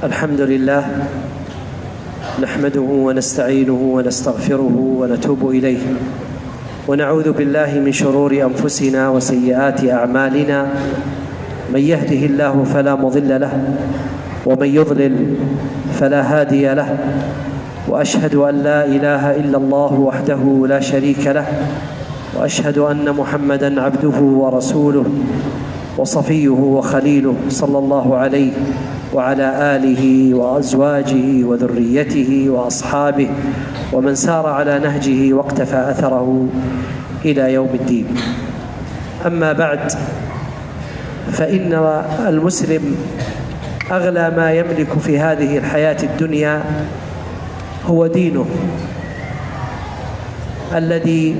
الحمد لله نحمده ونستعينه ونستغفره ونتوب إليه ونعوذ بالله من شرور أنفسنا وسيئات أعمالنا. من يهده الله فلا مضل له ومن يضلل فلا هادي له، وأشهد أن لا إله إلا الله وحده لا شريك له، وأشهد أن محمدًا عبده ورسوله وصفيه وخليله صلى الله عليه وعلى آله وأزواجه وذريته وأصحابه ومن سار على نهجه واقتفى أثره إلى يوم الدين. أما بعد، فإن المسلم أغلى ما يملك في هذه الحياة الدنيا هو دينه الذي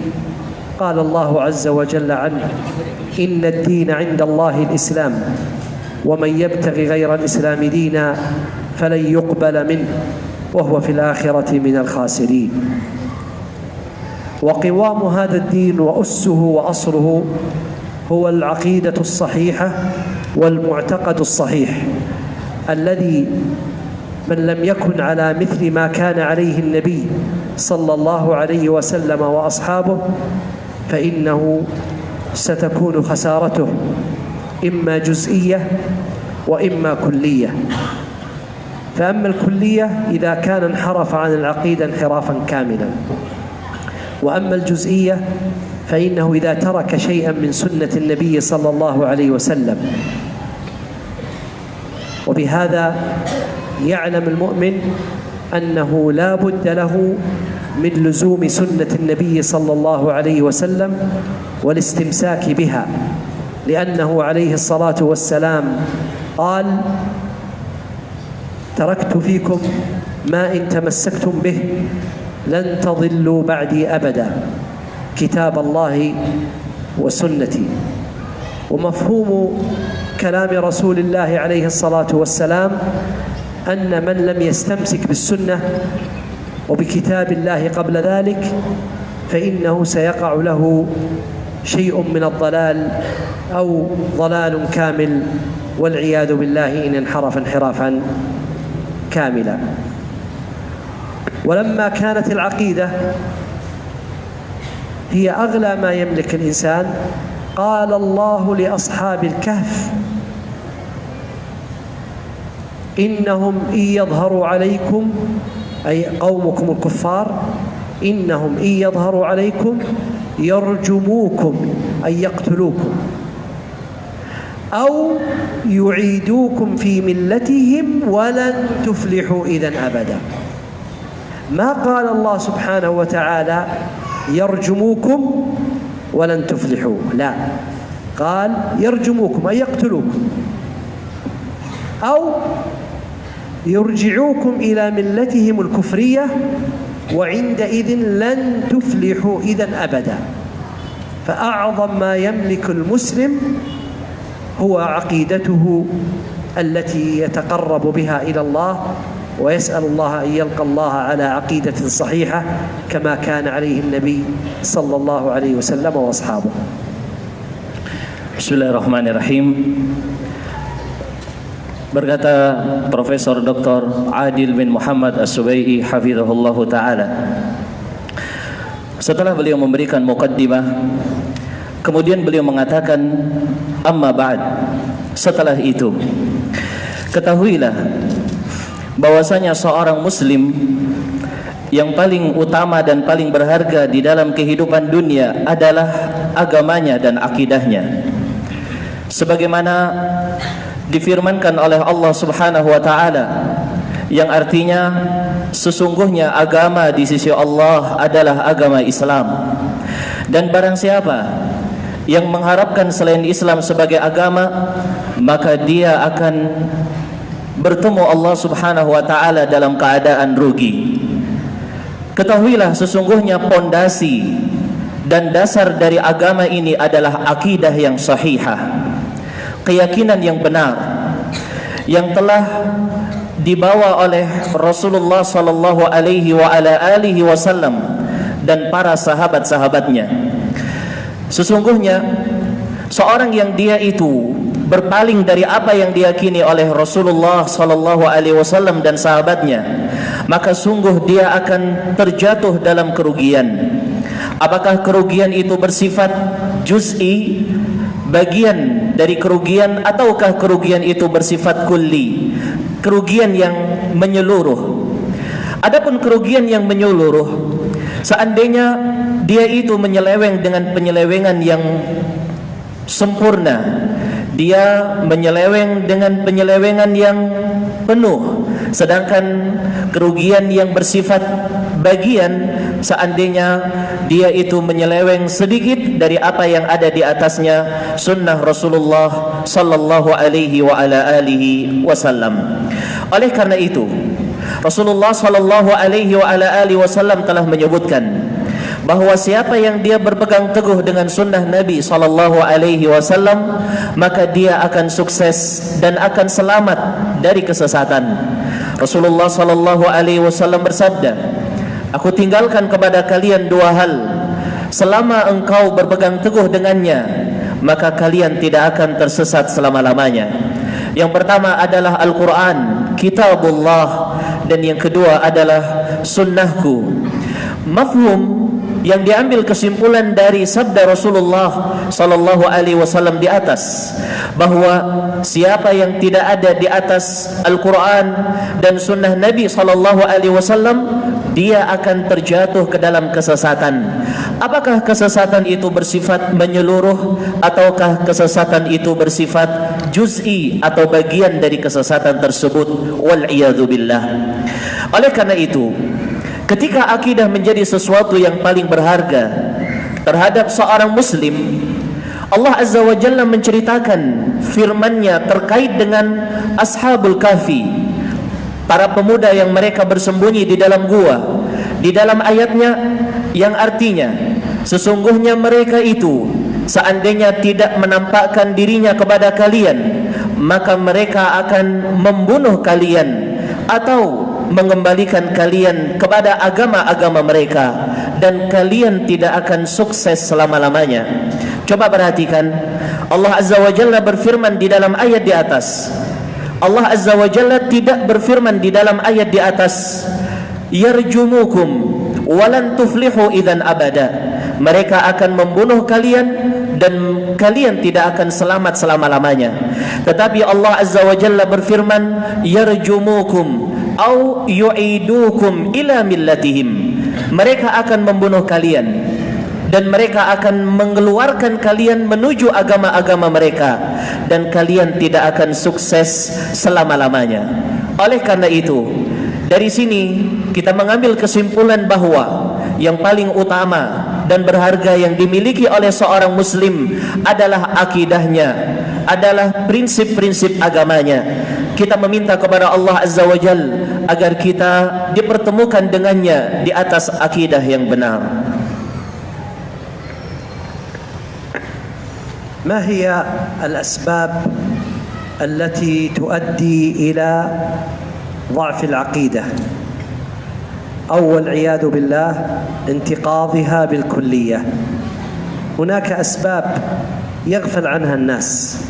قال الله عز وجل عنه: إن الدين عند الله الإسلام ومن يبتغي غير الإسلام دينا فلن يقبل منه وهو في الآخرة من الخاسرين. وقوام هذا الدين وأسه وأصله هو العقيدة الصحيحة والمعتقد الصحيح، الذي من لم يكن على مثل ما كان عليه النبي صلى الله عليه وسلم وأصحابه فإنه ستكون خسارته إما جزئية وإما كلية. فأما الكلية إذا كان انحرف عن العقيدة انحرافا كاملا، وأما الجزئية فإنه إذا ترك شيئا من سنة النبي صلى الله عليه وسلم. وبهذا يعلم المؤمن أنه لا بد له من لزوم سنة النبي صلى الله عليه وسلم والاستمساك بها، لأنه عليه الصلاة والسلام قال: تركت فيكم ما إن تمسكتم به لن تضلوا بعدي أبدا، كتاب الله وسنتي. ومفهوم كلام رسول الله عليه الصلاة والسلام أن من لم يستمسك بالسنة وبكتاب الله قبل ذلك فإنه سيقع له شيء من الضلال أو ضلال كامل، والعياذ بالله إن انحرف انحرافا كاملا. ولما كانت العقيدة هي أغلى ما يملك الإنسان، قال الله لأصحاب الكهف: إنهم إن يظهروا عليكم، أي قومكم الكفار، إنهم إن يظهروا عليكم يرجموكم أي يقتلوكم أو يعيدوكم في ملتهم ولن تفلحوا إذن أبدا. ما قال الله سبحانه وتعالى يرجموكم ولن تفلحوا، لا، قال يرجموكم أي يقتلوكم أو يرجعوكم إلى ملتهم الكفرية وعندئذ لن تفلحوا إذن أبدا. فأعظم ما يملك المسلم هو عقيدته التي يتقرب بها إلى الله، ويسأل الله أن يلقى الله على عقيدة صحيحة كما كان عليه النبي صلى الله عليه وسلم وأصحابه. بسم الله الرحمن الرحيم. Berkata Profesor Dr. Adil bin Muhammad As-Subai'i hafizahullahu ta'ala, setelah beliau memberikan muqaddimah, kemudian beliau mengatakan, amma ba'd, setelah itu ketahuilah bahwasanya seorang muslim yang paling utama dan paling berharga di dalam kehidupan dunia adalah agamanya dan akidahnya, sebagaimana difirmankan oleh Allah Subhanahu wa taala, yang artinya sesungguhnya agama di sisi Allah adalah agama Islam, dan barang siapa yang mengharapkan selain Islam sebagai agama, maka dia akan bertemu Allah Subhanahu wa taala dalam keadaan rugi. Ketahuilah sesungguhnya pondasi dan dasar dari agama ini adalah akidah yang sahihah, keyakinan yang benar yang telah dibawa oleh Rasulullah sallallahu alaihi wasallam dan para sahabat-sahabatnya. Sesungguhnya seorang yang dia itu berpaling dari apa yang diyakini oleh Rasulullah sallallahu alaihi wasallam dan sahabatnya, maka sungguh dia akan terjatuh dalam kerugian. Apakah kerugian itu bersifat juz'i, bagian dari kerugian, ataukah kerugian itu bersifat kulli, kerugian yang menyeluruh? Adapun kerugian yang menyeluruh, seandainya dia itu menyeleweng dengan penyelewengan yang sempurna, dia menyeleweng dengan penyelewengan yang penuh, sedangkan kerugian yang bersifat bagian, seandainya dia itu menyeleweng sedikit dari apa yang ada di atasnya sunnah Rasulullah sallallahu alaihi wasallam. Oleh karena itu, Rasulullah sallallahu alaihi wasallam telah menyebutkan bahawa siapa yang dia berpegang teguh dengan sunnah Nabi sallallahu alaihi wasallam, maka dia akan sukses dan akan selamat dari kesesatan. Rasulullah sallallahu alaihi wasallam bersabda, "Aku tinggalkan kepada kalian dua hal, selama engkau berpegang teguh dengannya, maka kalian tidak akan tersesat selama-lamanya." Yang pertama adalah Al-Quran, kitabullah, dan yang kedua adalah sunnahku. Mafhum yang diambil kesimpulan dari sabda Rasulullah sallallahu alaihi wasallam di atas, bahwa siapa yang tidak ada di atas Al-Quran dan sunnah Nabi sallallahu alaihi wasallam, dia akan terjatuh ke dalam kesesatan. Apakah kesesatan itu bersifat menyeluruh, ataukah kesesatan itu bersifat juz'i atau bagian dari kesesatan tersebut? Wal-iyadzu billah. Oleh karena itu, ketika akidah menjadi sesuatu yang paling berharga terhadap seorang muslim, Allah Azza wa Jalla menceritakan firman-Nya terkait dengan Ashabul Kahfi, para pemuda yang mereka bersembunyi di dalam gua. Di dalam ayatnya yang artinya, sesungguhnya mereka itu seandainya tidak menampakkan dirinya kepada kalian, maka mereka akan membunuh kalian atau mengembalikan kalian kepada agama-agama mereka, dan kalian tidak akan sukses selama-lamanya. Coba perhatikan, Allah Azza wa Jalla berfirman di dalam ayat di atas. Allah Azza wa Jalla tidak berfirman di dalam ayat di atas, yarjumukum walan tuflihu idzan abada, mereka akan membunuh kalian dan kalian tidak akan selamat selama-lamanya. Tetapi Allah Azza wa Jalla berfirman, yarjumukum au yu'idukum ila millatihim, mereka akan membunuh kalian dan mereka akan mengeluarkan kalian menuju agama-agama mereka, dan kalian tidak akan sukses selama-lamanya. Oleh karena itu, dari sini kita mengambil kesimpulan bahwa yang paling utama dan berharga yang dimiliki oleh seorang muslim adalah akidahnya, adalah prinsip-prinsip agamanya. Kita meminta kepada Allah Azza wa Jal agar kita dipertemukan dengannya di atas akidah yang benar. ما هي الأسباب التي تؤدي إلى ضعف العقيدة أو والعياذ بالله انتقاضها بالكلية؟ هناك أسباب يغفل عنها الناس،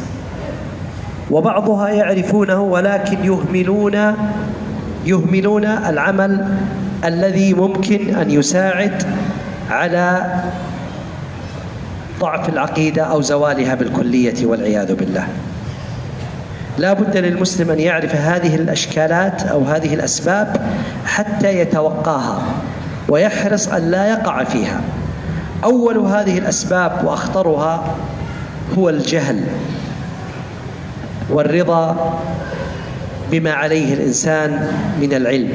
وبعضها يعرفونه ولكن يهملون العمل الذي ممكن أن يساعد على ضعف العقيدة أو زوالها بالكلية والعياذ بالله. لا بد للمسلم أن يعرف هذه الأشكالات أو هذه الأسباب حتى يتوقاها ويحرص أن لا يقع فيها. أول هذه الأسباب وأخطرها هو الجهل والرضا بما عليه الإنسان من العلم،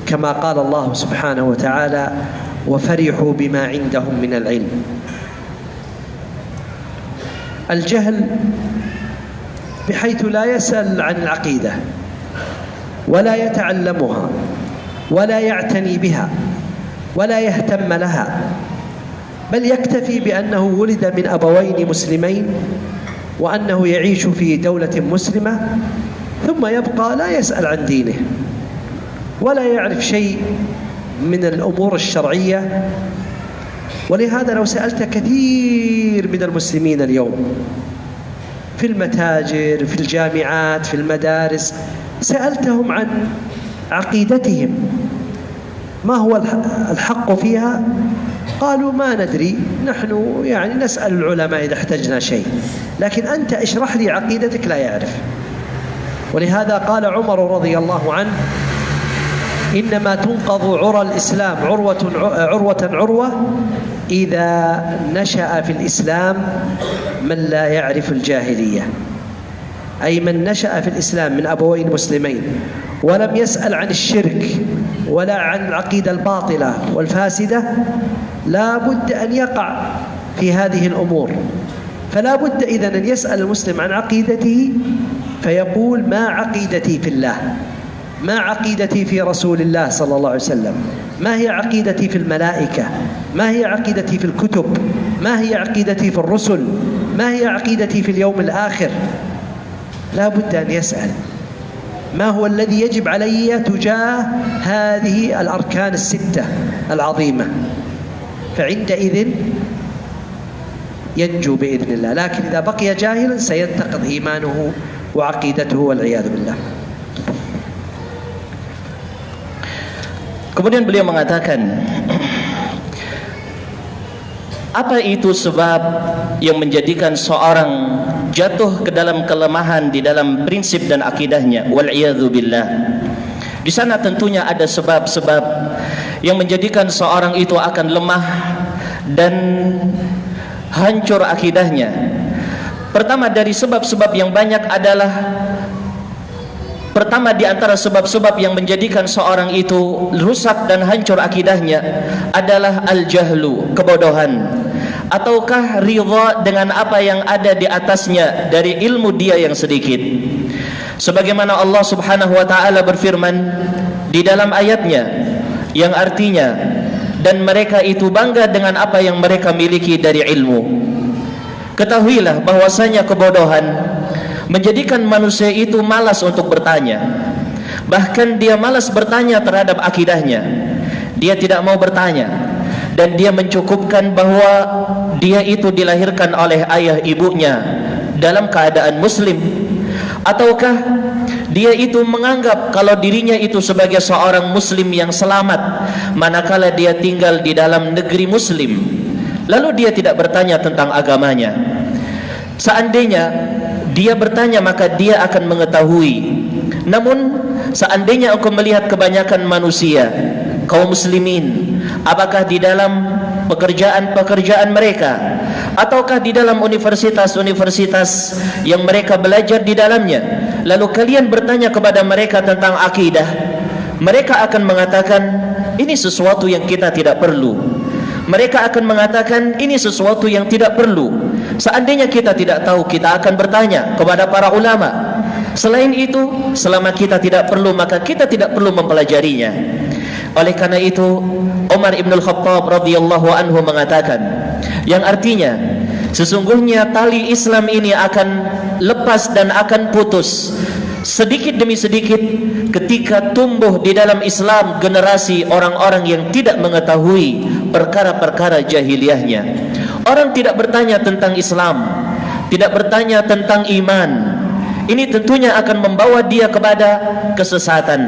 كما قال الله سبحانه وتعالى وفرحوا بما عندهم من العلم. الجهل بحيث لا يسأل عن العقيدة ولا يتعلمها ولا يعتني بها ولا يهتم لها، بل يكتفي بأنه ولد من أبوين مسلمين وأنه يعيش في دولة مسلمة، ثم يبقى لا يسأل عن دينه ولا يعرف شيء من الأمور الشرعية. ولهذا لو سألت كثير من المسلمين اليوم في المتاجر، في الجامعات، في المدارس، سألتهم عن عقيدتهم ما هو الحق فيها، قالوا ما ندري، نحن يعني نسأل العلماء إذا احتجنا شيء، لكن أنت اشرح لي عقيدتك، لا يعرف. ولهذا قال عمر رضي الله عنه: إنما تنقض عرى الإسلام عروة إذا نشأ في الإسلام من لا يعرف الجاهلية، أي من نشأ في الإسلام من أبوين مسلمين ولم يسأل عن الشرك ولا عن العقيدة الباطلة والفاسدة، لا بد أن يقع في هذه الأمور. فلا بد إذن أن يسأل المسلم عن عقيدته فيقول: ما عقيدتي في الله؟ ما عقيدتي في رسول الله صلى الله عليه وسلم؟ ما هي عقيدتي في الملائكة؟ ما هي عقيدتي في الكتب؟ ما هي عقيدتي في الرسل؟ ما هي عقيدتي في اليوم الآخر؟ لا بد أن يسأل ما هو الذي يجب علي تجاه هذه الأركان الستة العظيمة، فعندئذ ينجو بإذن الله. لكن إذا بقي جاهلا سينتقض إيمانه وعقيدته والعياذ بالله. Kemudian beliau mengatakan, apa itu sebab yang menjadikan seorang jatuh ke dalam kelemahan di dalam prinsip dan akidahnya? Wal'iyadzu billah. Di sana tentunya ada sebab-sebab yang menjadikan seorang itu akan lemah dan hancur akidahnya. Pertama dari sebab-sebab yang banyak adalah, pertama di antara sebab-sebab yang menjadikan seorang itu rusak dan hancur akidahnya adalah al-jahlu, kebodohan, ataukah ridha dengan apa yang ada di atasnya dari ilmu dia yang sedikit. Sebagaimana Allah Subhanahu wa taala berfirman di dalam ayatnya yang artinya, dan mereka itu bangga dengan apa yang mereka miliki dari ilmu. Ketahuilah bahwasanya kebodohan menjadikan manusia itu malas untuk bertanya. Bahkan dia malas bertanya terhadap akidahnya. Dia tidak mau bertanya, dan dia mencukupkan bahwa dia itu dilahirkan oleh ayah ibunya dalam keadaan muslim. Ataukah dia itu menganggap kalau dirinya itu sebagai seorang muslim yang selamat manakala dia tinggal di dalam negeri muslim, lalu dia tidak bertanya tentang agamanya. Seandainya dia bertanya maka dia akan mengetahui. Namun seandainya engkau melihat kebanyakan manusia, kaum muslimin, apakah di dalam pekerjaan-pekerjaan mereka ataukah di dalam universitas-universitas yang mereka belajar di dalamnya, lalu kalian bertanya kepada mereka tentang akidah, mereka akan mengatakan ini sesuatu yang kita tidak perlu. Mereka akan mengatakan ini sesuatu yang tidak perlu. Seandainya kita tidak tahu, kita akan bertanya kepada para ulama. Selain itu, selama kita tidak perlu, maka kita tidak perlu mempelajarinya. Oleh karena itu, Umar ibn al-Khattab radhiyallahu anhu mengatakan, yang artinya sesungguhnya tali Islam ini akan lepas dan akan putus sedikit demi sedikit ketika tumbuh di dalam Islam generasi orang-orang yang tidak mengetahui perkara-perkara jahiliyahnya. Orang tidak bertanya tentang Islam, tidak bertanya tentang iman. Ini tentunya akan membawa dia kepada kesesatan.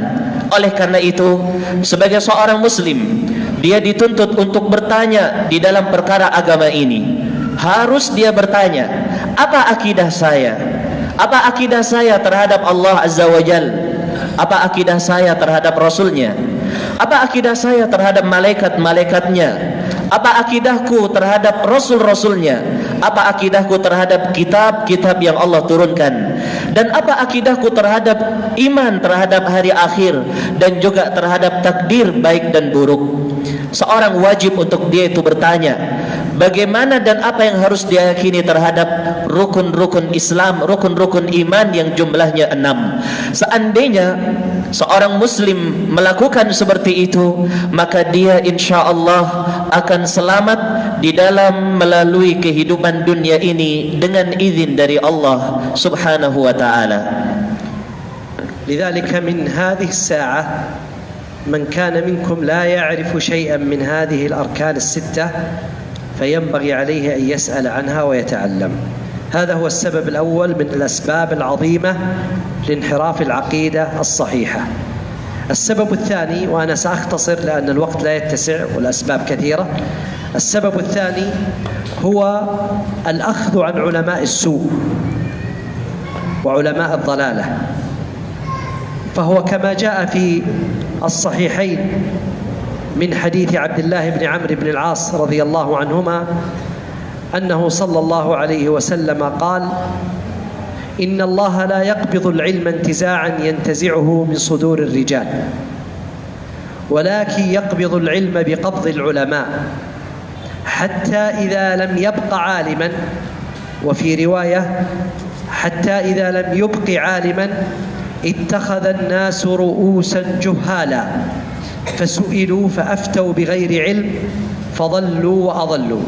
Oleh karena itu, sebagai seorang muslim, dia dituntut untuk bertanya di dalam perkara agama ini. Harus dia bertanya, apa akidah saya? Apa akidah saya terhadap Allah Azza wa Jal? Apa akidah saya terhadap Rasulnya? Apa akidah saya terhadap malaikat-malaikatnya? Apa akidahku terhadap Rasul-Rasulnya? Apa akidahku terhadap kitab-kitab yang Allah turunkan? Dan apa akidahku terhadap iman terhadap hari akhir dan juga terhadap takdir baik dan buruk? Seorang wajib untuk dia itu bertanya. bagaimana dan apa yang harus diyakini terhadap rukun-rukun Islam, rukun-rukun iman yang jumlahnya 6. Seandainya seorang muslim melakukan seperti itu, maka dia insyaallah akan selamat di dalam melalui kehidupan dunia ini dengan izin dari Allah Subhanahu wa taala. لذلك من هذه الساعة من كان منكم لا يعرف شيئا من هذه الأركان الستة فينبغي عليه أن يسأل عنها ويتعلم. هذا هو السبب الأول من الأسباب العظيمة لانحراف العقيدة الصحيحة. السبب الثاني، وأنا سأختصر لأن الوقت لا يتسع والأسباب كثيرة، السبب الثاني هو الأخذ عن علماء السوء وعلماء الضلالة. فهو كما جاء في الصحيحين من حديث عبد الله بن عمرو بن العاص رضي الله عنهما أنه صلى الله عليه وسلم قال: إن الله لا يقبض العلم انتزاعا ينتزعه من صدور الرجال، ولكن يقبض العلم بقبض العلماء حتى إذا لم يبق عالما، وفي رواية حتى إذا لم يبق عالما اتخذ الناس رؤوسا جهالا فسئلوا فأفتوا بغير علم فضلوا وأضلوا،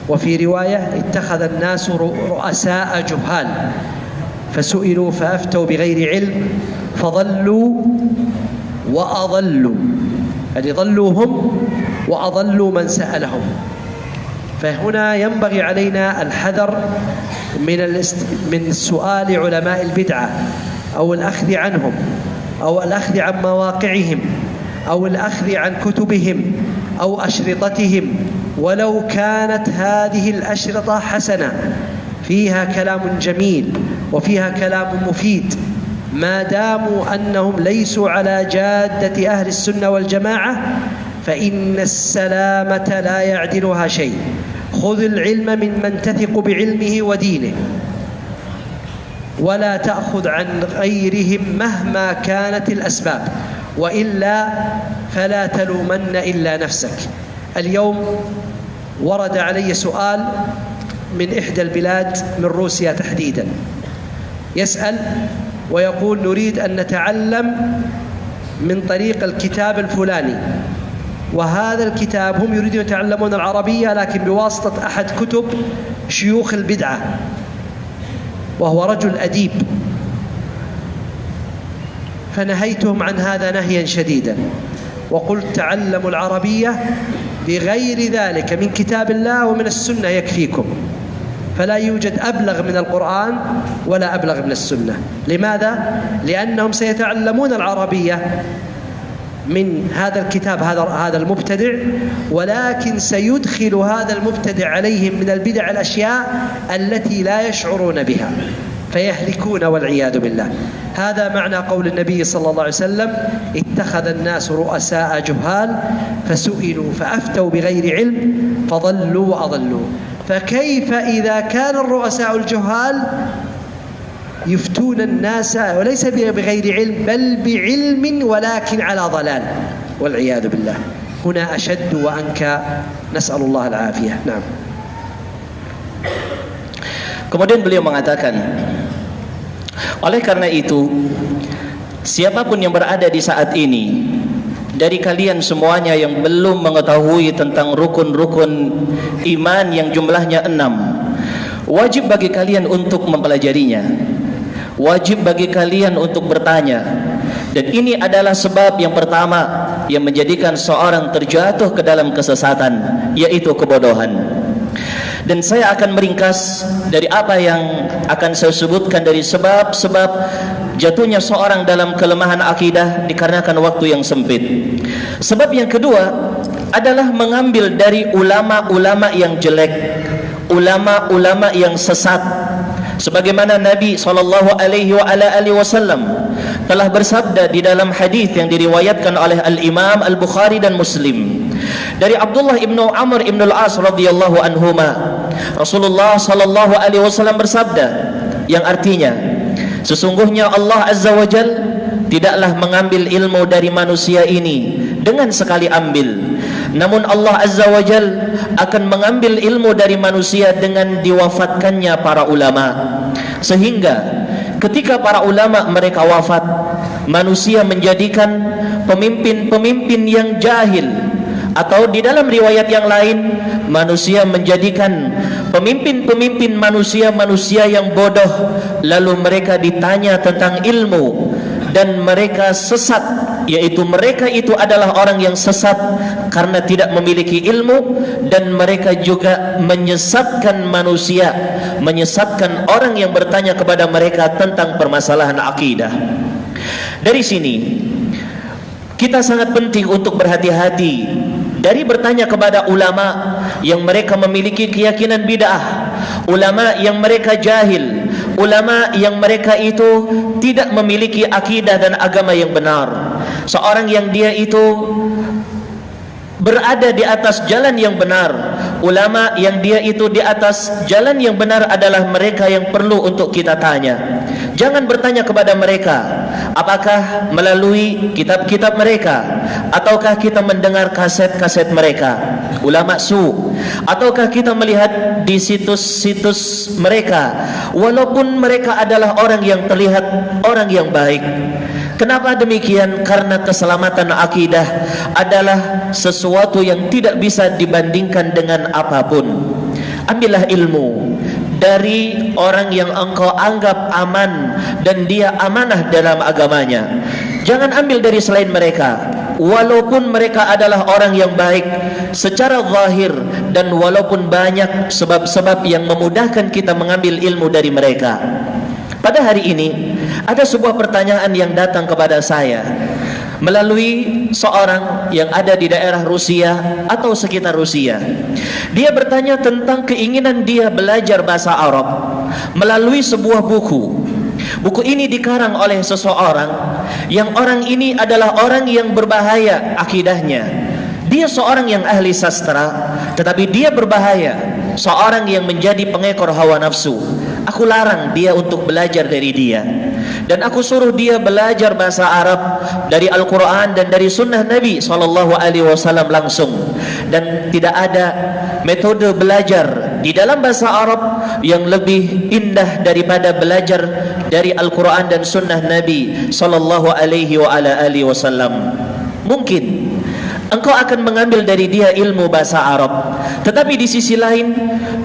وفي رواية اتخذ الناس رؤساء جهال فسئلوا فأفتوا بغير علم فضلوا وأضلوا، يعني ضلوا هم وأضلوا من سألهم. فهنا ينبغي علينا الحذر من سؤال علماء البدعة أو الأخذ عنهم أو الأخذ عن مواقعهم أو الأخذ عن كتبهم أو أشرطتهم، ولو كانت هذه الأشرطة حسنة فيها كلام جميل وفيها كلام مفيد، ما داموا أنهم ليسوا على جادة أهل السنة والجماعة فإن السلامة لا يعدلها شيء. خذ العلم ممن تثق بعلمه ودينه، ولا تأخذ عن غيرهم مهما كانت الأسباب، وإلا فلا تلومن إلا نفسك. اليوم ورد علي سؤال من إحدى البلاد من روسيا تحديدا، يسأل ويقول: نريد أن نتعلم من طريق الكتاب الفلاني، وهذا الكتاب هم يريدون يتعلمون العربية لكن بواسطة أحد كتب شيوخ البدعة، وهو رجل أديب، فنهيتهم عن هذا نهيا شديدا وقلت: تعلموا العربية بغير ذلك من كتاب الله ومن السنة يكفيكم، فلا يوجد أبلغ من القرآن ولا أبلغ من السنة. لماذا؟ لأنهم سيتعلمون العربية من هذا الكتاب هذا المبتدع، ولكن سيدخل هذا المبتدع عليهم من البدع الأشياء التي لا يشعرون بها فيهلكون والعياذ بالله. هذا معنى قول النبي صلى الله عليه وسلم: اتخذ الناس رؤساء جهال فسئلوا فأفتوا بغير علم فضلوا وأضلوا. فكيف إذا كان الرؤساء الجهال يفتون الناس وليس بغير علم بل بعلم ولكن على ضلال والعياذ بالله؟ هنا أشد وأنكى، نسأل الله العافية. نعم. Kemudian beliau mengatakan, oleh karena itu, siapapun yang berada di saat ini dari kalian semuanya yang belum mengetahui tentang rukun-rukun iman yang jumlahnya 6, wajib bagi kalian untuk mempelajarinya, wajib bagi kalian untuk bertanya. Dan ini adalah sebab yang pertama yang menjadikan seorang terjatuh ke dalam kesesatan, yaitu kebodohan. Dan saya akan meringkas dari apa yang akan saya sebutkan dari sebab-sebab jatuhnya seorang dalam kelemahan akidah dikarenakan waktu yang sempit. Sebab yang kedua adalah mengambil dari ulama-ulama yang jelek, ulama-ulama yang sesat. Sebagaimana Nabi SAW telah bersabda di dalam hadis yang diriwayatkan oleh Al-Imam Al-Bukhari dan Muslim dari Abdullah ibnu Amr ibnu Al-As radhiyallahu anhuma, Rasulullah SAW bersabda yang artinya, sesungguhnya Allah Azza wa Jal tidaklah mengambil ilmu dari manusia ini dengan sekali ambil, Namun Allah Azza wa Jal akan mengambil ilmu dari manusia dengan diwafatkannya para ulama. Sehingga ketika para ulama mereka wafat, manusia menjadikan pemimpin-pemimpin yang jahil, atau di dalam riwayat yang lain, manusia menjadikan pemimpin-pemimpin manusia yang bodoh, lalu mereka ditanya tentang ilmu dan mereka sesat, yaitu mereka itu adalah orang yang sesat karena tidak memiliki ilmu, dan mereka juga menyesatkan manusia, menyesatkan orang yang bertanya kepada mereka tentang permasalahan akidah. Dari sini kita sangat penting untuk berhati-hati dari bertanya kepada ulama yang mereka memiliki keyakinan bid'ah, ulama yang mereka jahil, ulama yang mereka itu tidak memiliki akidah dan agama yang benar. Seorang yang dia itu berada di atas jalan yang benar, ulama yang dia itu di atas jalan yang benar adalah mereka yang perlu untuk kita tanya. Jangan bertanya kepada mereka apakah melalui kitab-kitab mereka, ataukah kita mendengar kaset-kaset mereka, ulama su, ataukah kita melihat di situs-situs mereka, walaupun mereka adalah orang yang terlihat orang yang baik. Kenapa demikian? Karena keselamatan akidah adalah sesuatu yang tidak bisa dibandingkan dengan apapun. Ambillah ilmu dari orang yang engkau anggap aman dan dia amanah dalam agamanya. Jangan ambil dari selain mereka, walaupun mereka adalah orang yang baik secara zahir, dan walaupun banyak sebab-sebab yang memudahkan kita mengambil ilmu dari mereka. Pada hari ini ada sebuah pertanyaan yang datang kepada saya melalui seorang yang ada di daerah Rusia atau sekitar Rusia. Dia bertanya tentang keinginan dia belajar bahasa Arab melalui sebuah buku. Buku ini dikarang oleh seseorang yang orang ini adalah orang yang berbahaya akidahnya. Dia seorang yang ahli sastra, tetapi dia berbahaya, seorang yang menjadi pengekor hawa nafsu. Aku larang dia untuk belajar dari dia, dan aku suruh dia belajar bahasa Arab dari Al-Quran dan dari Sunnah Nabi SAW langsung. Dan tidak ada metode belajar di dalam bahasa Arab yang lebih indah daripada belajar dari Al-Quran dan Sunnah Nabi SAW. Mungkin engkau akan mengambil dari dia ilmu bahasa Arab, tetapi di sisi lain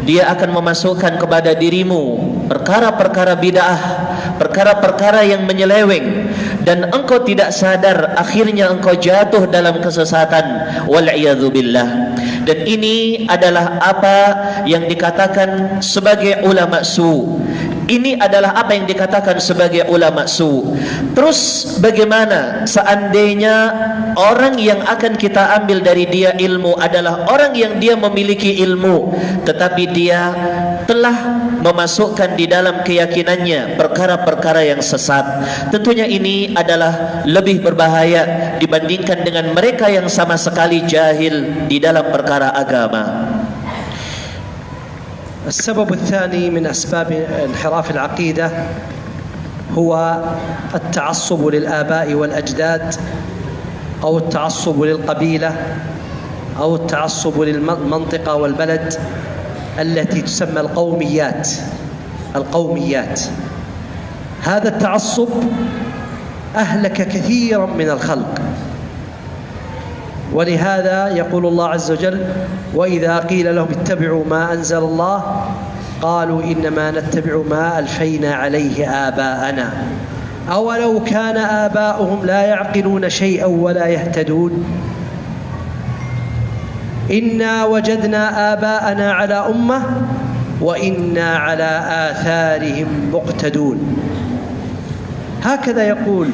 dia akan memasukkan kepada dirimu perkara-perkara bid'ah, perkara-perkara yang menyeleweng, dan engkau tidak sadar akhirnya engkau jatuh dalam kesesatan, wal'iyadzu billah. Dan ini adalah apa yang dikatakan sebagai ulama su. Ini adalah apa yang dikatakan sebagai ulama su. Terus bagaimana seandainya orang yang akan kita ambil dari dia ilmu adalah orang yang dia memiliki ilmu, tetapi dia telah memasukkan di dalam keyakinannya perkara-perkara yang sesat? Tentunya ini adalah lebih berbahaya dibandingkan dengan mereka yang sama sekali jahil di dalam perkara agama. السبب الثاني من أسباب انحراف العقيدة هو التعصب للآباء والأجداد، أو التعصب للقبيلة، أو التعصب للمنطقة والبلد التي تسمى القوميات. هذا التعصب أهلك كثيرا من الخلق، ولهذا يقول الله عز وجل: وإذا قيل لهم اتبعوا ما أنزل الله قالوا إنما نتبع ما ألفينا عليه آباءنا أولو كان آباؤهم لا يعقلون شيئا ولا يهتدون إنا وجدنا آباءنا على أمة وإنا على آثارهم مقتدون. هكذا يقول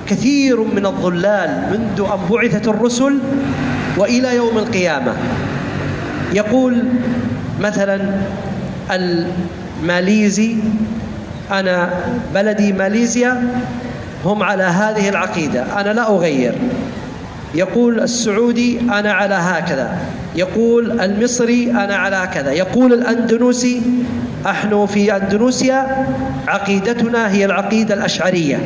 كثير من الضلال منذ أن بعثت الرسل وإلى يوم القيامة. يقول مثلا الماليزي، أنا بلدي ماليزيا هم على هذه العقيدة، أنا لا أغير. يقول السعودي أنا على هكذا، يقول المصري أنا على كذا، يقول الأندونوسي نحن في أندونيسيا عقيدتنا هي العقيدة الأشعرية،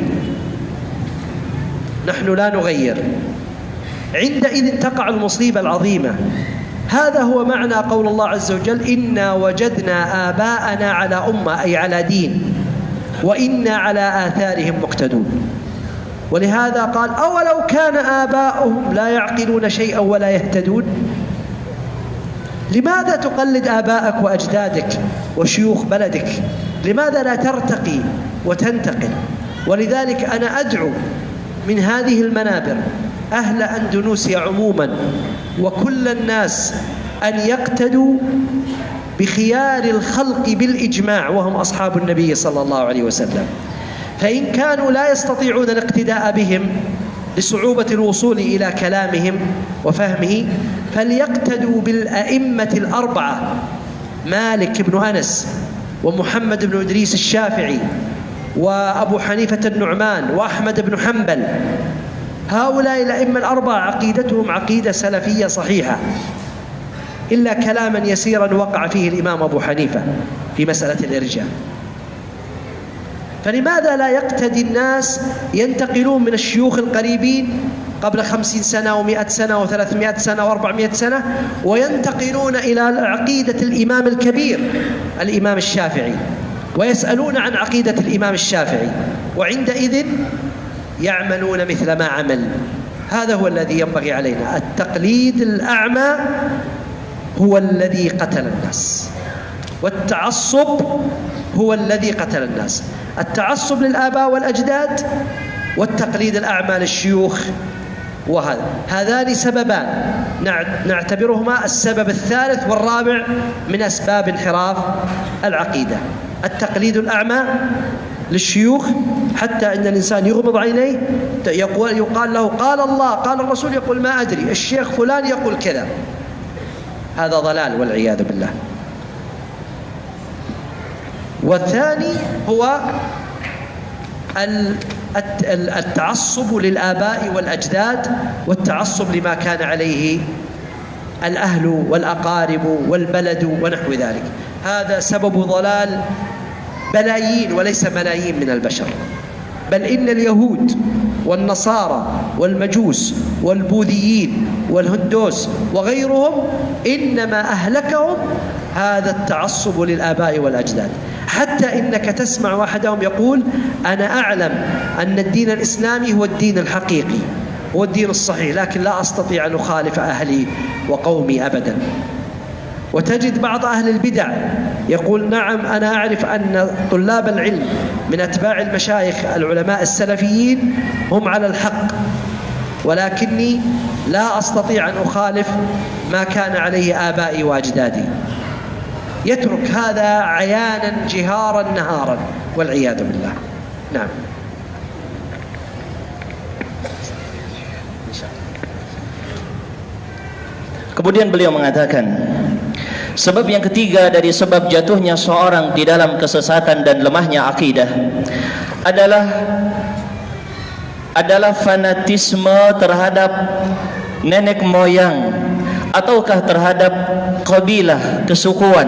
نحن لا نغير. عندئذ تقع المصيبة العظيمة. هذا هو معنى قول الله عز وجل: إنا وجدنا آباءنا على أمة، أي على دين، وإنا على آثارهم مقتدون. ولهذا قال: أولو كان آباؤهم لا يعقلون شيئا ولا يهتدون. لماذا تقلد آباءك وأجدادك وشيوخ بلدك؟ لماذا لا ترتقي وتنتقل؟ ولذلك أنا أدعو من هذه المنابر أهل أندونيسيا عموما وكل الناس أن يقتدوا بخيار الخلق بالإجماع، وهم أصحاب النبي صلى الله عليه وسلم. فإن كانوا لا يستطيعون الاقتداء بهم لصعوبة الوصول إلى كلامهم وفهمه، فليقتدوا بالأئمة الأربعة: مالك بن أنس، ومحمد بن إدريس الشافعي، وأبو حنيفة النعمان، وأحمد بن حنبل. هؤلاء الأئمة الأربعة عقيدتهم عقيدة سلفية صحيحة، إلا كلاما يسيرا وقع فيه الإمام أبو حنيفة في مسألة الإرجاء. فلماذا لا يقتدي الناس ينتقلون من الشيوخ القريبين قبل 50 سنة و100 سنة و300 سنة و400 سنة وينتقلون إلى عقيدة الإمام الكبير الإمام الشافعي، ويسألون عن عقيدة الإمام الشافعي، وعندئذ يعملون مثل ما عمل. هذا هو الذي ينبغي علينا. التقليد الأعمى هو الذي قتل الناس، والتعصب هو الذي قتل الناس. التعصب للآباء والأجداد والتقليد الأعمى للشيوخ، هذان سببان نعتبرهما السبب الثالث والرابع من أسباب انحراف العقيدة: التقليد الأعمى للشيوخ، حتى أن الإنسان يغمض عينيه يقال له قال الله قال الرسول، يقول ما أدري، الشيخ فلان يقول كذا. هذا ضلال والعياذ بالله. والثاني هو التعصب للآباء والأجداد، والتعصب لما كان عليه الأهل والأقارب والبلد ونحو ذلك. هذا سبب ضلال بلايين وليس ملايين من البشر. بل إن اليهود والنصارى والمجوس والبوذيين والهندوس وغيرهم إنما أهلكهم هذا التعصب للآباء والأجداد. حتى إنك تسمع واحدهم يقول: أنا أعلم أن الدين الإسلامي هو الدين الحقيقي، هو الدين الصحيح، لكن لا أستطيع أن أخالف أهلي وقومي أبدا. وتجد بعض أهل البدع يقول: نعم أنا أعرف أن طلاب العلم من أتباع المشايخ العلماء السلفيين هم على الحق، ولكني لا أستطيع أن أخالف ما كان عليه آبائي وأجدادي. يترك هذا عيانا جهارا نهارا والعياذ بالله. نعم. Kemudian beliau mengatakan, sebab yang ketiga dari sebab jatuhnya seorang di dalam kesesatan dan lemahnya akidah adalah fanatisme terhadap nenek moyang, ataukah terhadap kabilah, kesukuan,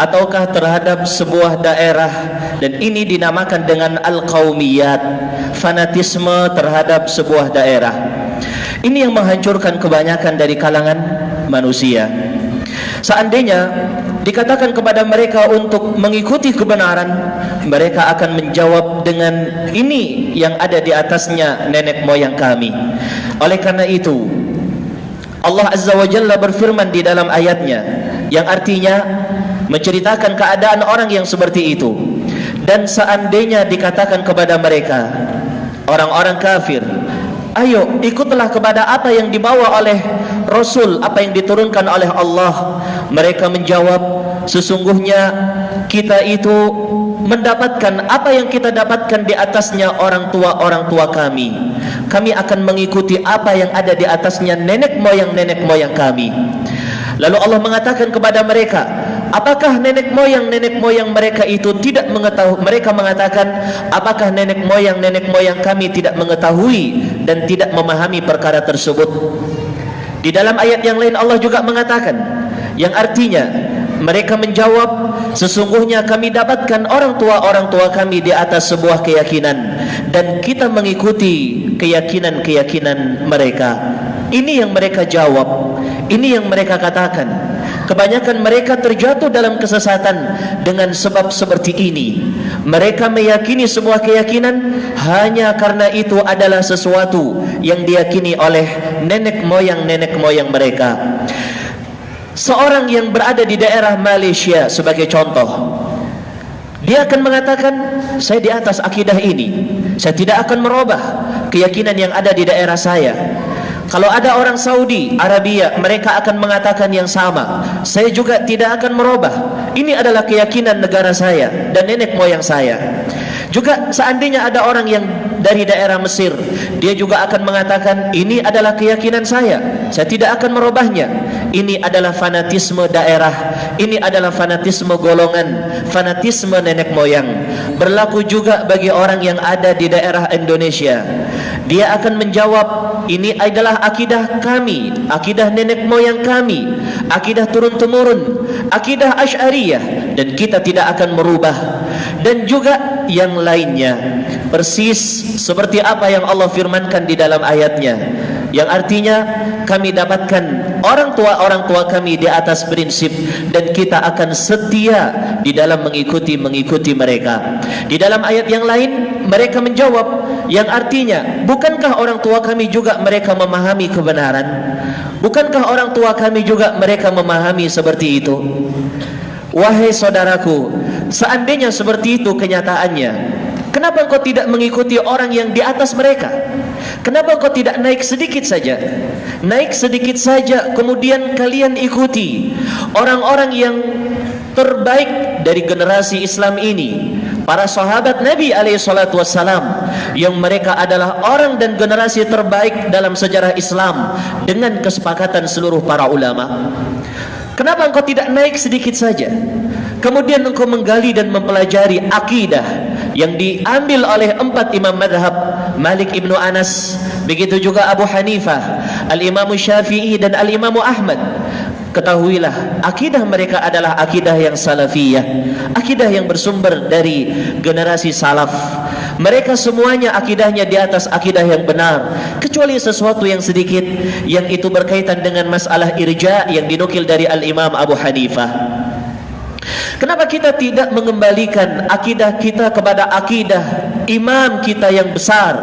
ataukah terhadap sebuah daerah, dan ini dinamakan dengan al-qaumiyat, fanatisme terhadap sebuah daerah. Ini yang menghancurkan kebanyakan dari kalangan manusia. Seandainya dikatakan kepada mereka untuk mengikuti kebenaran, mereka akan menjawab dengan ini yang ada di atasnya nenek moyang kami. Oleh karena itu Allah Azza wa Jalla berfirman di dalam ayatnya yang artinya menceritakan keadaan orang yang seperti itu. Dan seandainya dikatakan kepada mereka, orang-orang kafir, ayo ikutlah kepada apa yang dibawa oleh Rasul, apa yang diturunkan oleh Allah, mereka menjawab, sesungguhnya kita itu mendapatkan apa yang kita dapatkan di atasnya orang tua kami. Kami akan mengikuti apa yang ada di atasnya nenek moyang kami. Lalu Allah mengatakan kepada mereka, apakah nenek moyang mereka itu tidak mengetahui? Mereka mengatakan, apakah nenek moyang kami tidak mengetahui dan tidak memahami perkara tersebut? Di dalam ayat yang lain Allah juga mengatakan, yang artinya mereka menjawab, sesungguhnya kami dapatkan orang tua kami di atas sebuah keyakinan, dan kita mengikuti keyakinan mereka. Ini yang mereka jawab, ini yang mereka katakan. Kebanyakan mereka terjatuh dalam kesesatan dengan sebab seperti ini. Mereka meyakini sebuah keyakinan hanya karena itu adalah sesuatu yang diyakini oleh nenek moyang mereka. Seorang yang berada di daerah Malaysia sebagai contoh, dia akan mengatakan, saya di atas akidah ini, saya tidak akan merubah keyakinan yang ada di daerah saya. Kalau ada orang Saudi Arabia, mereka akan mengatakan yang sama. Saya juga tidak akan merubah. Ini adalah keyakinan negara saya dan nenek moyang saya. Juga seandainya ada orang yang dari daerah Mesir, dia juga akan mengatakan ini adalah keyakinan saya tidak akan merubahnya. Ini adalah fanatisme daerah, ini adalah fanatisme golongan, fanatisme nenek moyang. Berlaku juga bagi orang yang ada di daerah Indonesia. Dia akan menjawab, ini adalah akidah kami, akidah nenek moyang kami, akidah turun-temurun, akidah Asy'ariyah, dan kita tidak akan merubah. Dan juga yang lainnya, persis seperti apa yang Allah firmankan di dalam ayatnya, yang artinya kami dapatkan orang tua kami di atas prinsip, dan kita akan setia di dalam mengikuti mereka. Di dalam ayat yang lain mereka menjawab, yang artinya, bukankah orang tua kami juga mereka memahami kebenaran? Bukankah orang tua kami juga mereka memahami seperti itu? Wahai saudaraku, seandainya seperti itu kenyataannya, kenapa engkau tidak mengikuti orang yang di atas mereka? Kenapa engkau tidak naik sedikit saja? Naik sedikit saja, kemudian kalian ikuti orang-orang yang terbaik dari generasi Islam ini, para sahabat Nabi SAW, yang mereka adalah orang dan generasi terbaik dalam sejarah Islam dengan kesepakatan seluruh para ulama. Kenapa engkau tidak naik sedikit saja? Kemudian engkau menggali dan mempelajari akidah yang diambil oleh 4 imam madhab, Malik ibnu Anas, begitu juga Abu Hanifah, Al-Imam Syafi'i, dan Al-Imam Ahmad. Ketahuilah, akidah mereka adalah akidah yang salafiyah, akidah yang bersumber dari generasi salaf. Mereka semuanya akidahnya di atas akidah yang benar, kecuali sesuatu yang sedikit, yang itu berkaitan dengan masalah irja yang dinukil dari Al-Imam Abu Hanifah. Kenapa kita tidak mengembalikan akidah kita kepada akidah imam kita yang besar,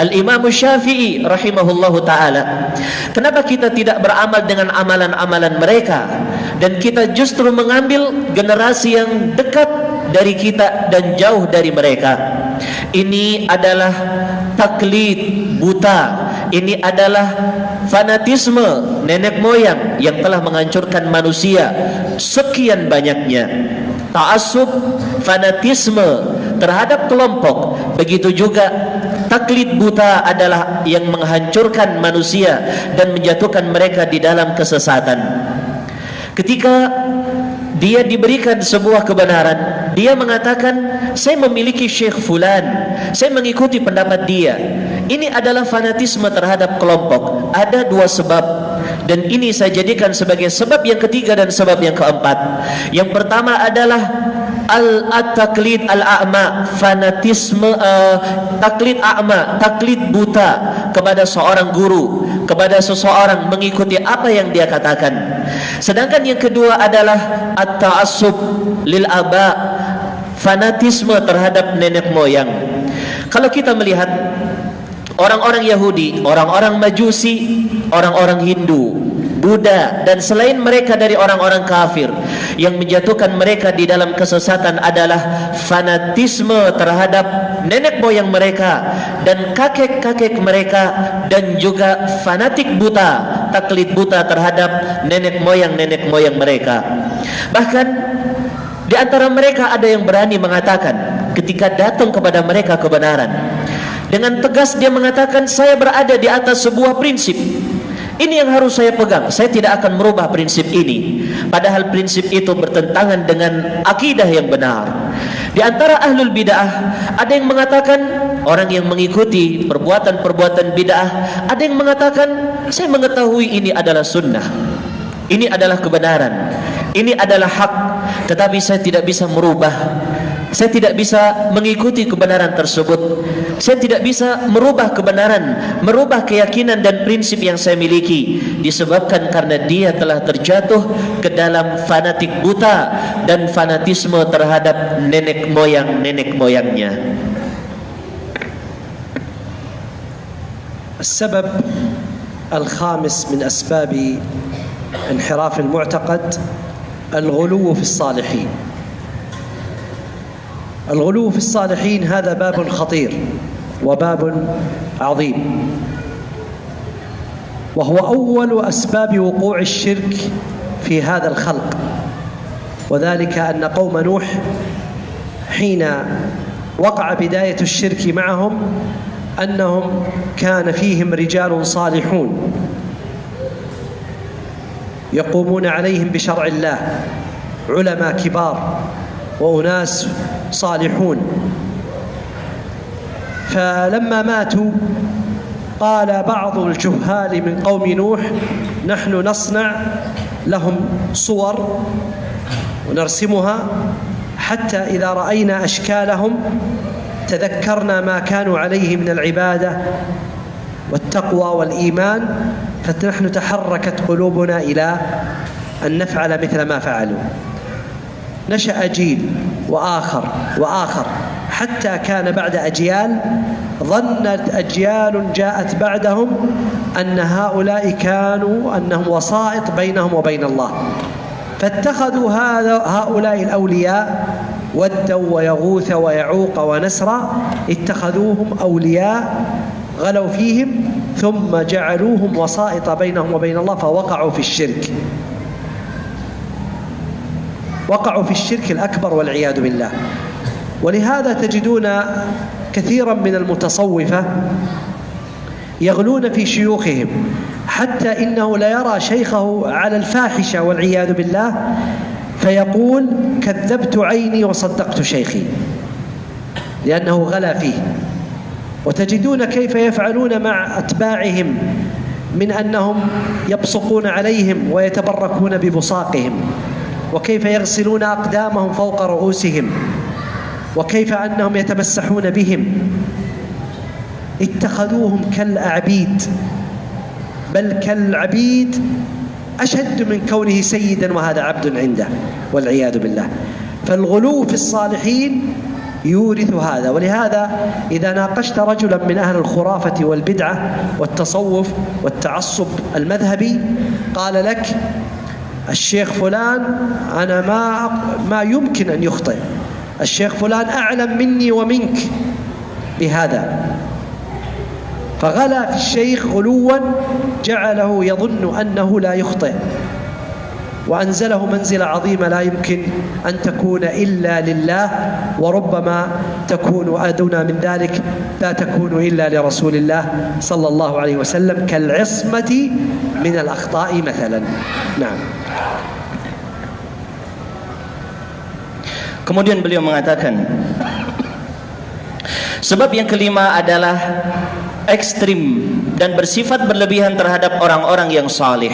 Al-Imam Syafi'i rahimahullahu ta'ala? Kenapa kita tidak beramal dengan amalan-amalan mereka, dan kita justru mengambil generasi yang dekat dari kita dan jauh dari mereka? Ini adalah taklid buta, ini adalah fanatisme nenek moyang yang telah menghancurkan manusia sekian banyaknya. Ta'assub, fanatisme terhadap kelompok, begitu juga taklid buta adalah yang menghancurkan manusia dan menjatuhkan mereka di dalam kesesatan. Ketika dia diberikan sebuah kebenaran, dia mengatakan, saya memiliki syekh fulan, saya mengikuti pendapat dia. Ini adalah fanatisme terhadap kelompok. Ada 2 sebab, dan ini saya jadikan sebagai sebab yang ketiga dan sebab yang keempat. Yang pertama adalah al-taklid al-a'ma, fanatisme, taklid a'ma, taklid buta kepada seorang guru, kepada seseorang, mengikuti apa yang dia katakan. Sedangkan yang kedua adalah at-ta'assub lil aba, fanatisme terhadap nenek moyang. Kalau kita melihat orang-orang Yahudi, orang-orang Majusi, orang-orang Hindu, Buddha, dan selain mereka dari orang-orang kafir, yang menjatuhkan mereka di dalam kesesatan adalah fanatisme terhadap nenek moyang mereka dan kakek-kakek mereka, dan juga fanatik buta, taklid buta terhadap nenek moyang mereka. Bahkan di antara mereka ada yang berani mengatakan ketika datang kepada mereka kebenaran, dengan tegas dia mengatakan, saya berada di atas sebuah prinsip, ini yang harus saya pegang, saya tidak akan merubah prinsip ini. Padahal prinsip itu bertentangan dengan akidah yang benar. Di antara ahlul bid'ah ada yang mengatakan, orang yang mengikuti perbuatan-perbuatan bid'ah, ada yang mengatakan, saya mengetahui ini adalah sunnah, ini adalah kebenaran, ini adalah hak, tetapi saya tidak bisa merubah. Saya tidak bisa mengikuti kebenaran tersebut. Saya tidak bisa merubah kebenaran, merubah keyakinan dan prinsip yang saya miliki, disebabkan karena dia telah terjatuh ke dalam fanatik buta dan fanatisme terhadap nenek moyangnya. السبب الخامس من أسباب انحراف المعتقد الغلو في الصالحين. الغلو في الصالحين هذا باب خطير وباب عظيم، وهو أول أسباب وقوع الشرك في هذا الخلق، وذلك أن قوم نوح حين وقع بداية الشرك معهم أنهم كان فيهم رجال صالحون يقومون عليهم بشرع الله، علماء كبار وأناس صالحون. فلما ماتوا قال بعض الجهال من قوم نوح: نحن نصنع لهم صور ونرسمها حتى إذا رأينا أشكالهم تذكرنا ما كانوا عليه من العبادة والتقوى والإيمان، فنحن تحركت قلوبنا إلى أن نفعل مثل ما فعلوا. نشأ جيل وآخر وآخر حتى كان بعد أجيال ظنت أجيال جاءت بعدهم أن هؤلاء كانوا أنهم وسائط بينهم وبين الله، فاتخذوا هؤلاء الأولياء ودا ويغوث ويعوق ونسرا، اتخذوهم أولياء غلوا فيهم ثم جعلوهم وسائط بينهم وبين الله، فوقعوا في الشرك، وقعوا في الشرك الأكبر والعياذ بالله. ولهذا تجدون كثيرا من المتصوفة يغلون في شيوخهم، حتى إنه لا يرى شيخه على الفاحشة والعياذ بالله فيقول: كذبت عيني وصدقت شيخي، لأنه غلا فيه. وتجدون كيف يفعلون مع أتباعهم من أنهم يبصقون عليهم ويتبركون ببصاقهم، وكيف يغسلون أقدامهم فوق رؤوسهم، وكيف أنهم يتمسحون بهم. اتخذوهم كالعبيد، بل كالعبيد أشد من كونه سيدا وهذا عبد عنده والعياذ بالله. فالغلو في الصالحين يورث هذا. ولهذا إذا ناقشت رجلا من أهل الخرافة والبدعة والتصوف والتعصب المذهبي قال لك: الشيخ فلان أنا ما يمكن أن يخطئ، الشيخ فلان أعلم مني ومنك بهذا. فغلا في الشيخ غلوا جعله يظن أنه لا يخطئ، وأنزله منزلة عظيمة لا يمكن أن تكون إلا لله، وربما تكون أدنى من ذلك، لا تكون إلا لرسول الله صلى الله عليه وسلم، كالعصمة من الأخطاء مثلا. نعم. Kemudian beliau mengatakan, sebab yang kelima adalah ekstrim dan bersifat berlebihan terhadap orang-orang yang salih.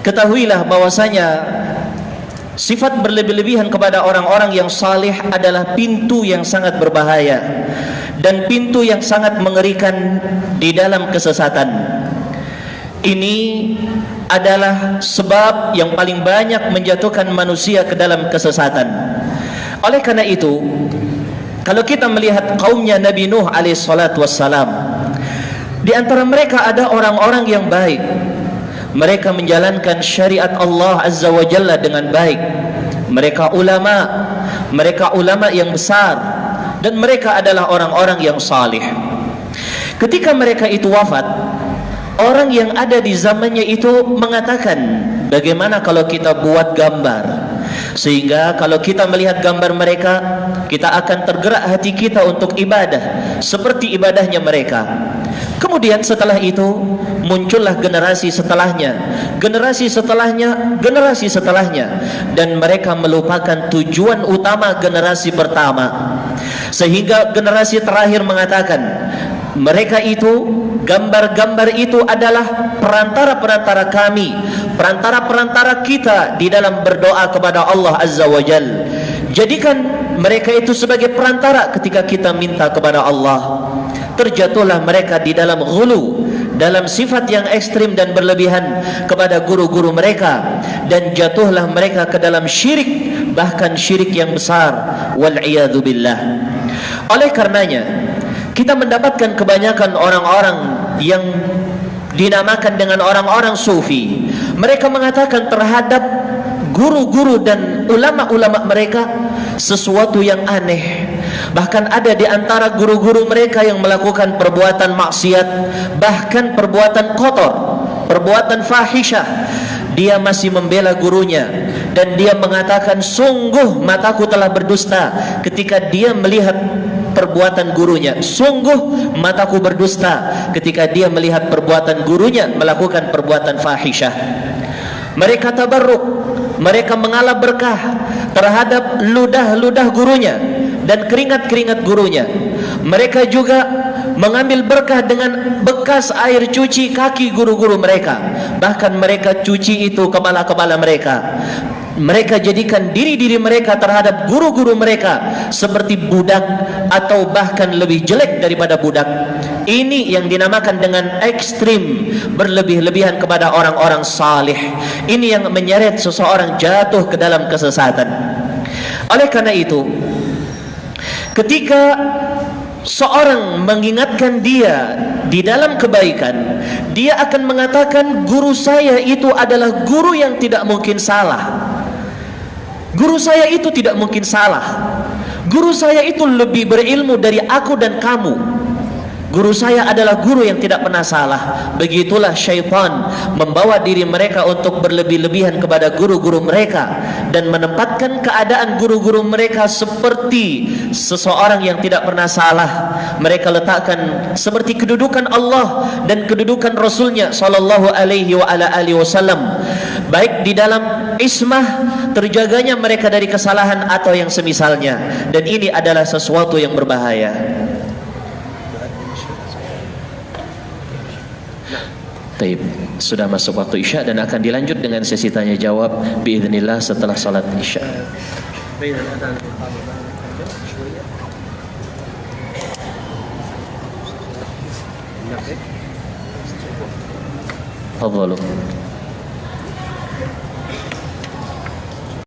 Ketahuilah bahwasanya sifat berlebih-lebihan kepada orang-orang yang salih adalah pintu yang sangat berbahaya dan pintu yang sangat mengerikan di dalam kesesatan. Ini adalah sebab yang paling banyak menjatuhkan manusia ke dalam kesesatan. Oleh karena itu, kalau kita melihat kaumnya Nabi Nuh alaihissalatu wassalam, di antara mereka ada orang-orang yang baik. Mereka menjalankan syariat Allah Azza wa Jalla dengan baik. Mereka ulama yang besar, dan mereka adalah orang-orang yang salih. Ketika mereka itu wafat, orang yang ada di zamannya itu mengatakan, bagaimana kalau kita buat gambar, sehingga kalau kita melihat gambar mereka, kita akan tergerak hati kita untuk ibadah seperti ibadahnya mereka. Kemudian setelah itu muncullah generasi setelahnya, generasi setelahnya, generasi setelahnya, dan mereka melupakan tujuan utama generasi pertama, sehingga generasi terakhir mengatakan mereka itu, gambar-gambar itu adalah perantara-perantara kami, perantara-perantara kita di dalam berdoa kepada Allah Azza wa Jalla. Jadikan mereka itu sebagai perantara ketika kita minta kepada Allah. Terjatuhlah mereka di dalam ghulu, dalam sifat yang ekstrim dan berlebihan kepada guru-guru mereka, dan jatuhlah mereka ke dalam syirik, bahkan syirik yang besar, wal'iyadzu billah. Oleh karenanya kita mendapatkan kebanyakan orang-orang yang dinamakan dengan orang-orang sufi, mereka mengatakan terhadap guru-guru dan ulama-ulama mereka sesuatu yang aneh. Bahkan ada di antara guru-guru mereka yang melakukan perbuatan maksiat, bahkan perbuatan kotor, perbuatan fahisyah. Dia masih membela gurunya, dan dia mengatakan, sungguh mataku telah berdusta ketika dia melihat perbuatan gurunya. Sungguh mataku berdusta ketika dia melihat perbuatan gurunya melakukan perbuatan fahisyah. Mereka tabarruk, mereka mengalap berkah terhadap ludah-ludah gurunya dan keringat-keringat gurunya. Mereka juga mengambil berkah dengan bekas air cuci kaki guru-guru mereka. Bahkan mereka cuci itu kepala-kepala mereka. Mereka jadikan diri-diri mereka terhadap guru-guru mereka seperti budak, atau bahkan lebih jelek daripada budak. Ini yang dinamakan dengan ekstrim, berlebih-lebihan kepada orang-orang salih. Ini yang menyeret seseorang jatuh ke dalam kesesatan. Oleh karena itu, ketika seorang mengingatkan dia di dalam kebaikan, dia akan mengatakan, guru saya itu adalah guru yang tidak mungkin salah. Guru saya itu tidak mungkin salah. Guru saya itu lebih berilmu dari aku dan kamu. Guru saya adalah guru yang tidak pernah salah. Begitulah syaitan membawa diri mereka untuk berlebih-lebihan kepada guru-guru mereka, dan menempatkan keadaan guru-guru mereka seperti seseorang yang tidak pernah salah. Mereka letakkan seperti kedudukan Allah dan kedudukan Rasulnya sallallahu alaihi wasallam, baik di dalam ismah, terjaganya mereka dari kesalahan atau yang semisalnya. Dan ini adalah sesuatu yang berbahaya. Taib, sudah masuk waktu Isya dan akan dilanjut dengan sesi tanya jawab biiznillah setelah salat Isya. Tafadhalu.